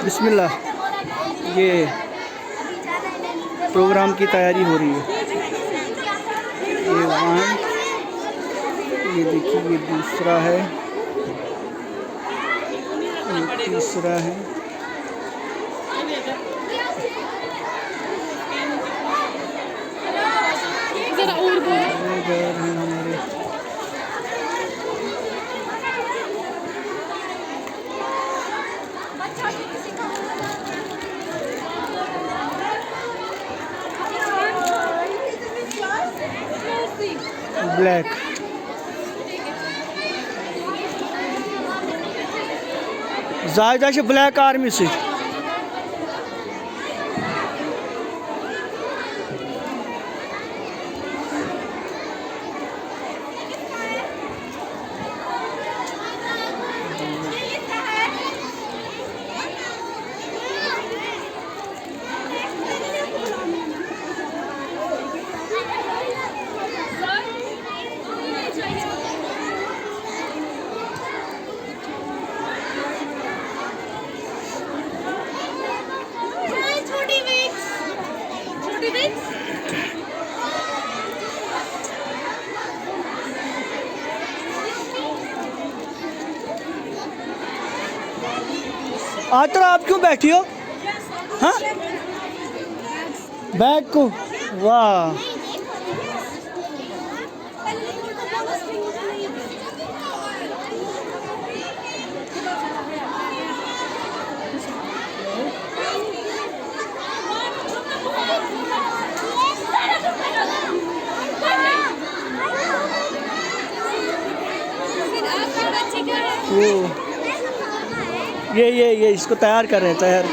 बिस्मिल्लाह। ये प्रोग्राम की तैयारी हो रही है। ये वन, ये देखिए, ये दूसरा है, ये तीसरा है। हमारे ब्लैक। जायदा से ब्लैक आर्मी से आतरा, आप क्यों बैठी हो? हाँ, बैग को, वाह। ये इसको तैयार कर रहे हैं, तैयार।